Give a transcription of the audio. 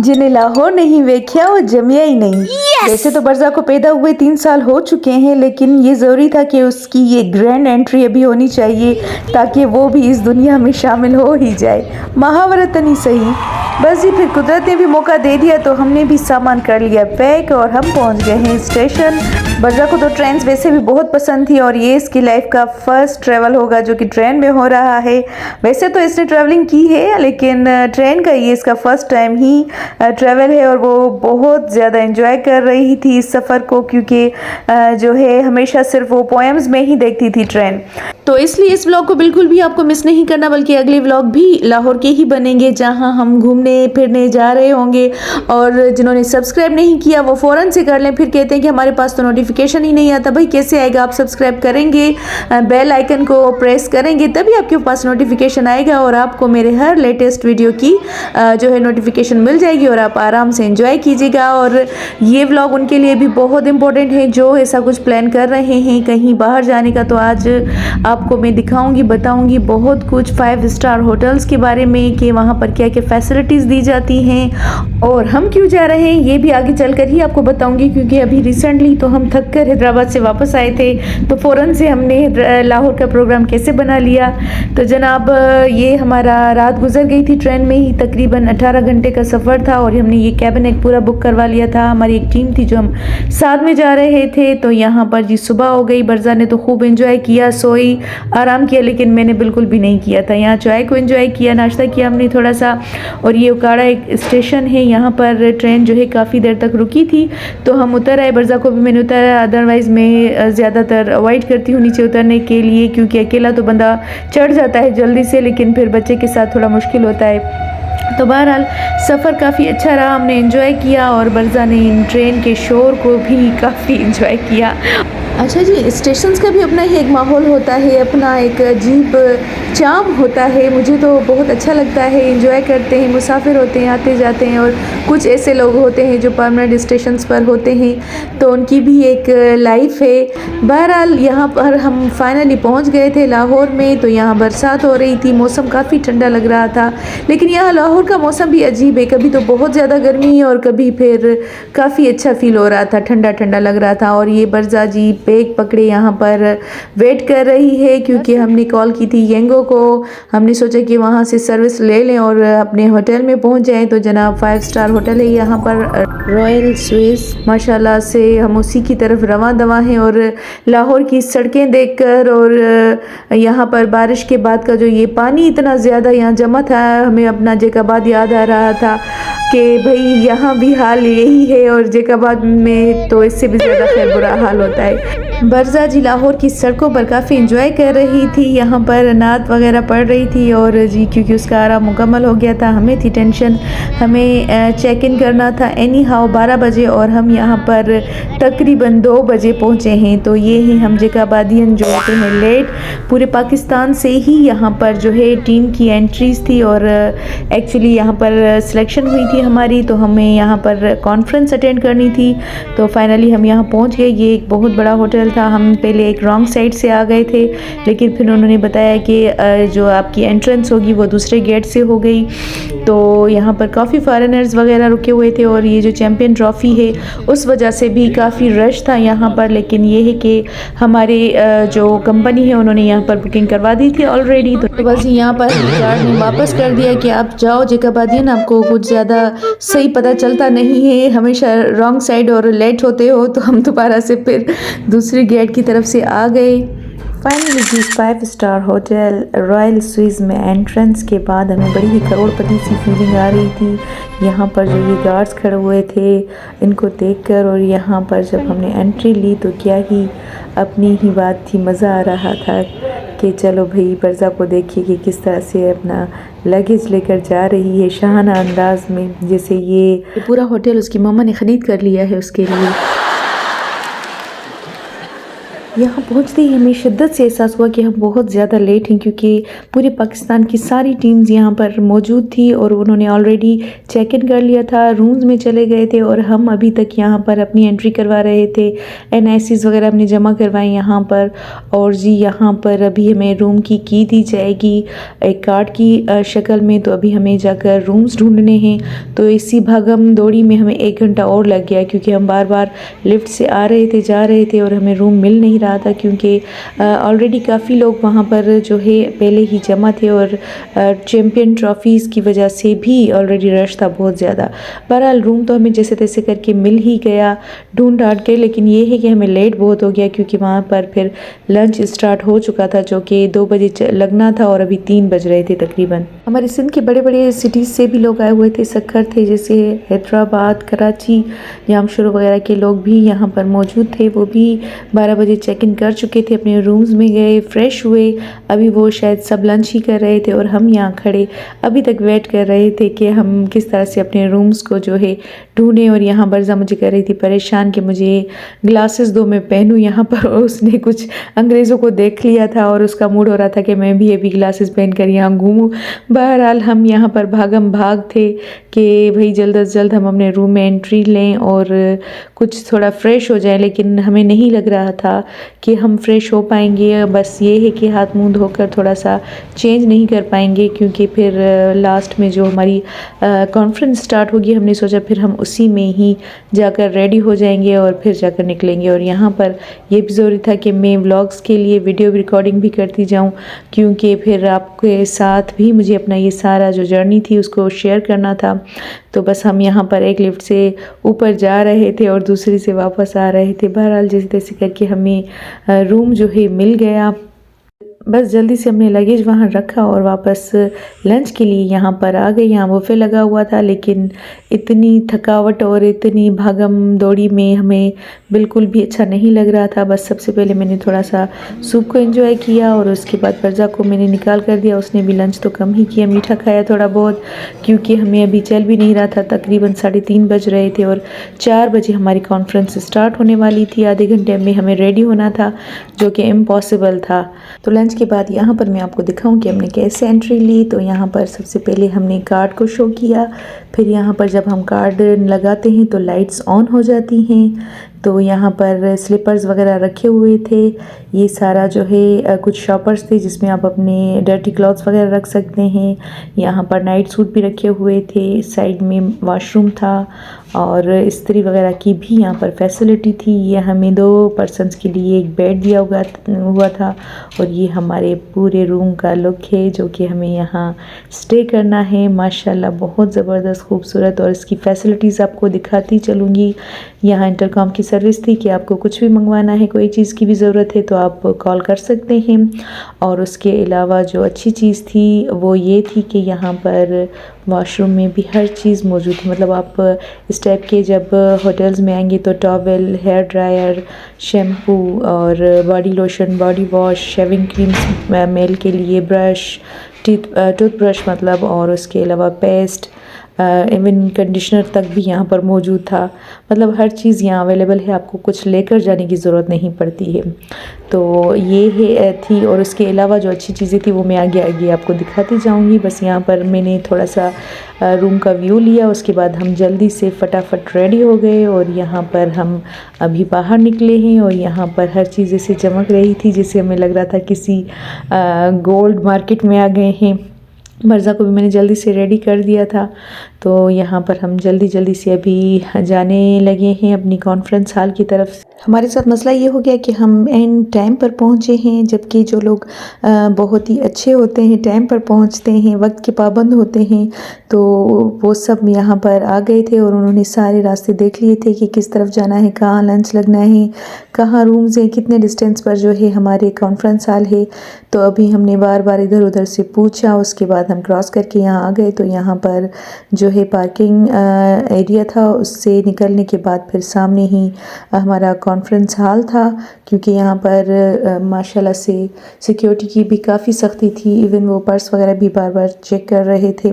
जिन्हें लाहौर नहीं वेख्या वो जमिया ही नहीं। वैसे तो बरज़ा को पैदा हुए 3 साल हो चुके हैं, लेकिन ये ज़रूरी था कि उसकी ये ग्रैंड एंट्री अभी होनी चाहिए ताकि वो भी इस दुनिया में शामिल हो ही जाए। महावरतन ही सही। बस जी, फिर कुदरत ने भी मौका दे दिया तो हमने भी सामान कर लिया पैक और हम पहुंच गए हैं स्टेशन। बरज़ा को तो ट्रेन वैसे भी बहुत पसंद थी और ये इसकी लाइफ का फर्स्ट ट्रैवल होगा जो कि ट्रेन में हो रहा है। वैसे तो इसने ट्रैवलिंग की है, लेकिन ट्रेन का ये इसका फर्स्ट टाइम ही ट्रैवल है और वो बहुत ज़्यादा एंजॉय कर रही थी इस सफ़र को, क्योंकि जो है हमेशा सिर्फ वो पोएम्स में ही देखती थी ट्रेन। तो इसलिए इस व्लॉग को बिल्कुल भी आपको मिस नहीं करना, बल्कि अगले व्लॉग भी लाहौर के ही बनेंगे जहां हम घूमने फिरने जा रहे होंगे। और जिन्होंने सब्सक्राइब नहीं किया वो फ़ौरन से कर लें। फिर कहते हैं कि हमारे पास तो नोटिफिकेशन ही नहीं आता। भाई कैसे आएगा? आप सब्सक्राइब करेंगे, बेल आइकन को प्रेस करेंगे, तभी आपके पास नोटिफिकेशन आएगा और आपको मेरे हर लेटेस्ट वीडियो की जो है नोटिफिकेशन मिल जाएगी और आप आराम से एंजॉय कीजिएगा। और ये व्लॉग उनके लिए भी बहुत इंपॉर्टेंट है जो ऐसा कुछ प्लान कर रहे हैं कहीं बाहर जाने का। तो आज आपको मैं दिखाऊंगी, बताऊंगी बहुत कुछ 5 स्टार होटल्स के बारे में कि वहाँ पर क्या क्या फैसिलिटीज़ दी जाती हैं और हम क्यों जा रहे हैं ये भी आगे चलकर ही आपको बताऊंगी। क्योंकि अभी रिसेंटली तो हम थक कर हैदराबाद से वापस आए थे, तो फ़ौरन से हमने लाहौर का प्रोग्राम कैसे बना लिया। तो जनाब ये हमारा रात गुजर गई थी ट्रेन में ही, तकरीबन 18 घंटे का सफ़र था और हमने ये कैबिन एक पूरा बुक करवा लिया था। हमारी एक टीम थी जो हम साथ में जा रहे थे। तो यहाँ पर जी सुबह हो गई। बरज़ा ने तो खूब एंजॉय किया, सोई, आराम किया, लेकिन मैंने बिल्कुल भी नहीं किया था। यहाँ चाय को एंजॉय किया, नाश्ता किया हमने थोड़ा सा। और ये उकाड़ा एक स्टेशन है, यहाँ पर ट्रेन जो है काफ़ी देर तक रुकी थी तो हम उतर आए। बरज़ा को भी मैंने उतारा, अदरवाइज़ मैं ज़्यादातर अवॉइड करती हूँ नीचे उतरने के लिए, क्योंकि अकेला तो बंदा चढ़ जाता है जल्दी से, लेकिन फिर बच्चे के साथ थोड़ा मुश्किल होता है। तो बहरहाल सफ़र काफ़ी अच्छा रहा, हमने एंजॉय किया और बरज़ा ने इन ट्रेन के शोर को भी काफ़ी एंजॉय किया। अच्छा जी, स्टेशंस का भी अपना ही एक माहौल होता है, अपना एक अजीब चार्म होता है। मुझे तो बहुत अच्छा लगता है, एंजॉय करते हैं, मुसाफिर होते हैं, आते जाते हैं। और कुछ ऐसे लोग होते हैं जो परमानेंट स्टेशंस पर होते हैं, तो उनकी भी एक लाइफ है। बहरहाल यहाँ पर हम फाइनली पहुँच गए थे लाहौर में। तो यहाँ बरसात हो रही थी, मौसम काफ़ी ठंडा लग रहा था, लेकिन यहाँ लाहौर का मौसम भी अजीब है, कभी तो बहुत ज़्यादा गर्मी है और कभी फिर काफ़ी अच्छा फील हो रहा था, ठंडा ठंडा लग रहा था। और ये बरज़ा जी बैग पकड़े यहाँ पर वेट कर रही है, क्योंकि हमने कॉल की थी येंगो को। हमने सोचा कि वहाँ से सर्विस ले लें और अपने होटल में पहुँच जाएं। तो जनाब 5 स्टार होटल है यहाँ पर, रॉयल स्विस, माशाल्लाह से हम उसी की तरफ रवां दवा हैं। और लाहौर की सड़कें देखकर और यहाँ पर बारिश के बाद का जो ये पानी इतना ज़्यादा यहाँ जमा था, हमें अपना जैकाबाद याद आ रहा था कि भाई यहाँ भी हाल यही है और जैकाबाद में तो इससे भी ज़्यादा खैर बुरा हाल होता है। बरज़ा जी लाहौर की सड़कों पर काफ़ी एंजॉय कर रही थी, यहाँ पर नात वगैरह पढ़ रही थी। और जी क्योंकि उसका आराम मुकम्मल हो गया था, हमें थी टेंशन, हमें चेक इन करना था एनी हाउ 12 बजे और हम यहाँ पर तकरीबन 2 बजे पहुँचे हैं। तो ये हैं हम जैकाबादियन जो होते हैं लेट। पूरे पाकिस्तान से ही यहाँ पर जो है टीम की एंट्रीज़ थी और एक्चुअली यहाँ पर सिलेक्शन हुई थी हमारी, तो हमें यहाँ पर कॉन्फ्रेंस अटेंड करनी थी। तो फाइनली हम यहाँ पहुँच गए। ये एक बहुत बड़ा होटल था। हम पहले एक रॉन्ग साइड से आ गए थे, लेकिन फिर उन्होंने बताया कि जो आपकी एंट्रेंस होगी वो दूसरे गेट से हो गई। तो यहाँ पर काफ़ी फॉरेनर्स वगैरह रुके हुए थे और ये जो चैम्पियन ट्रॉफ़ी है उस वजह से भी काफ़ी रश था यहाँ पर। लेकिन ये है कि हमारे जो कंपनी है उन्होंने यहाँ पर बुकिंग करवा दी थी ऑलरेडी। तो बस यहाँ पर गार्ड ने वापस कर दिया कि आप जाओ जैकाबादियन, आपको कुछ ज़्यादा सही पता चलता नहीं है, हमेशा रॉन्ग साइड और लेट होते हो। तो हम दोबारा से फिर दूसरी गेट की तरफ से आ गए। फाइनली जिस 5 स्टार होटल रॉयल स्विस में एंट्रेंस के बाद हमें बड़ी ही करोड़पति सी फीलिंग आ रही थी। यहाँ पर जो ये गार्ड्स खड़े हुए थे इनको देखकर, और यहाँ पर जब हमने एंट्री ली तो क्या ही अपनी ही बात थी, मज़ा आ रहा था कि चलो भाई बरज़ा को देखिए कि किस तरह से अपना लगेज लेकर जा रही है शाहाना अंदाज में, जैसे ये पूरा होटल उसकी मम्मा ने ख़रीद कर लिया है उसके लिए। यहाँ पहुँचते ही हमें शिद्दत से एहसास हुआ कि हम बहुत ज़्यादा लेट हैं, क्योंकि पूरे पाकिस्तान की सारी टीम्स यहाँ पर मौजूद थी और उन्होंने ऑलरेडी चेक इन कर लिया था, रूम्स में चले गए थे और हम अभी तक यहाँ पर अपनी एंट्री करवा रहे थे। NICs वगैरह हमने जमा करवाए यहाँ पर। और जी यहाँ पर अभी हमें रूम की दी जाएगी एक कार्ड की शक्ल में, तो अभी हमें जाकर रूम्स ढूंढने हैं। तो इसी भागम दौड़ी में हमें 1 घंटा और लग गया, क्योंकि हम बार बार लिफ्ट से आ रहे थे, जा रहे थे और हमें रूम मिल नहीं रहा था, क्योंकि ऑलरेडी काफ़ी लोग वहाँ पर जो है पहले ही जमा थे और चैम्पियन ट्रॉफीज़ की वजह से भी ऑलरेडी रश था बहुत ज़्यादा। बहरहाल रूम तो हमें जैसे तैसे करके मिल ही गया ढूंढ ढांढ के, लेकिन ये है कि हमें लेट बहुत हो गया, क्योंकि वहाँ पर फिर लंच स्टार्ट हो चुका था, जो कि 2 बजे लगना था और अभी 3 बज रहे थे तकरीबन। हमारे सिंध के बड़े बड़े सिटीज़ से भी लोग आए हुए थे, सक्खर थे, जैसे हैदराबाद, कराची, जामशोरो वगैरह के लोग भी यहाँ पर मौजूद थे। वो भी 12 बजे चेक इन कर चुके थे, अपने रूम्स में गए, फ्रेश हुए। अभी वो शायद सब लंच ही कर रहे थे और हम यहाँ खड़े अभी तक वेट कर रहे थे कि हम किस तरह से अपने रूम्स को जो है ढूंढें। और यहाँ बरज़ा मुझे कर रही थी परेशान कि मुझे ग्लासेस दो, मैं पहनूँ यहाँ पर। उसने कुछ अंग्रेज़ों को देख लिया था और उसका मूड हो रहा था कि मैं भी अभी ग्लासेस पहन कर यहाँ घूमूँ। बहरहाल हम यहाँ पर भागम भाग थे कि भाई जल्द अज जल्द हम अपने रूम में एंट्री लें और कुछ थोड़ा फ्रेश हो जाए, लेकिन हमें नहीं लग रहा था कि हम फ्रेश हो पाएंगे। बस ये है कि हाथ मुंह धोकर थोड़ा सा चेंज नहीं कर पाएंगे, क्योंकि फिर लास्ट में जो हमारी कॉन्फ्रेंस स्टार्ट होगी, हमने सोचा फिर हम उसी में ही जाकर रेडी हो जाएंगे और फिर जाकर निकलेंगे। और यहाँ पर ये भी ज़रूरी था कि मैं व्लॉग्स के लिए वीडियो रिकॉर्डिंग भी करती जाऊँ, क्योंकि फिर आपके साथ भी मुझे अपना ये सारा जो जर्नी थी उसको शेयर करना था। तो बस हम यहाँ पर एक लिफ्ट से ऊपर जा रहे थे और दूसरी से वापस आ रहे थे। बहरहाल जैसे तैसे करके हमें रूम जो है मिल गया। बस जल्दी से हमने लगेज वहाँ रखा और वापस लंच के लिए यहाँ पर आ गए। यहाँ बुफे लगा हुआ था, लेकिन इतनी थकावट और इतनी भागम दौड़ी में हमें बिल्कुल भी अच्छा नहीं लग रहा था। बस सबसे पहले मैंने थोड़ा सा सूप को एंजॉय किया और उसके बाद बरज़ा को मैंने निकाल कर दिया। उसने भी लंच तो कम ही किया, मीठा खाया थोड़ा बहुत, क्योंकि हमें अभी चल भी नहीं रहा था। तकरीबन 3:30 बज रहे थे और 4 बजे हमारी कॉन्फ्रेंस स्टार्ट होने वाली थी। आधे घंटे में हमें रेडी होना था, जो कि इम्पॉसिबल था। तो लंच के बाद यहाँ पर मैं आपको दिखाऊं कि हमने कैसे एंट्री ली। तो यहाँ पर सबसे पहले हमने कार्ड को शो किया, फिर यहाँ पर जब हम कार्ड लगाते हैं तो लाइट्स ऑन हो जाती हैं। तो यहाँ पर स्लीपर्स वगैरह रखे हुए थे। ये सारा जो है कुछ शॉपर्स थे जिसमें आप अपने डर्टी क्लॉथ्स वगैरह रख सकते हैं। यहाँ पर नाइट सूट भी रखे हुए थे, साइड में वॉशरूम था और इस्त्री वगैरह की भी यहाँ पर फैसिलिटी थी। ये हमें 2 पर्सनस के लिए एक बेड दिया हुआ था और ये हमारे पूरे रूम का लुक है, जो कि हमें यहाँ स्टे करना है। माशाल्लाह बहुत ज़बरदस्त खूबसूरत, और इसकी फ़ैसिलिटीज़ आपको दिखाती चलूँगी। यहाँ इंटरकॉम की सर्विस थी कि आपको कुछ भी मंगवाना है, कोई चीज़ की भी ज़रूरत है तो आप कॉल कर सकते हैं। और उसके अलावा जो अच्छी चीज़ थी वो ये थी कि यहाँ पर वॉशरूम में भी हर चीज़ मौजूद है। मतलब आप इस टाइप के जब होटल्स में आएंगे तो टॉवेल, हेयर ड्रायर, शैम्पू और body lotion, body wash, shaving creams, male के लिए ब्रश, टूथब्रश मतलब, और उसके अलावा पेस्ट, इवन कंडीशनर तक भी यहाँ पर मौजूद था। मतलब हर चीज़ यहाँ अवेलेबल है, आपको कुछ लेकर जाने की ज़रूरत नहीं पड़ती है। तो ये है थी, और उसके अलावा जो अच्छी चीज़ें थी वो मैं आगे आगे आपको दिखाती जाऊँगी। बस यहाँ पर मैंने थोड़ा सा रूम का व्यू लिया, उसके बाद हम जल्दी से फटाफट रेडी हो गए और यहाँ पर हम अभी बाहर निकले हैं। और यहाँ पर हर चीज़ ऐसे चमक रही थी जैसे हमें लग रहा था किसी गोल्ड मार्केट में आ गए हैं। बरज़ा को भी मैंने जल्दी से रेडी कर दिया था। तो यहाँ पर हम जल्दी से अभी जाने लगे हैं अपनी कॉन्फ्रेंस हॉल की तरफ। हमारे साथ मसला ये हो गया कि हम एंड टाइम पर पहुँचे हैं, जबकि जो लोग बहुत ही अच्छे होते हैं, टाइम पर पहुँचते हैं, वक्त के पाबंद होते हैं, तो वो सब यहाँ पर आ गए थे और उन्होंने सारे रास्ते देख लिए थे कि किस तरफ जाना है, कहाँ लंच लगना है, कहाँ रूम्स हैं, कितने डिस्टेंस पर जो है हमारे कॉन्फ्रेंस हॉल है। तो अभी हमने बार बार इधर उधर से पूछा, उसके बाद हम क्रॉस करके यहाँ आ गए। तो यहाँ पर जो है पार्किंग एरिया था, उससे निकलने के बाद फिर सामने ही हमारा कॉन्फ्रेंस हॉल था, क्योंकि यहाँ पर माशाल्लाह से सिक्योरिटी की भी काफ़ी सख्ती थी। इवन वो पर्स वगैरह भी बार बार चेक कर रहे थे।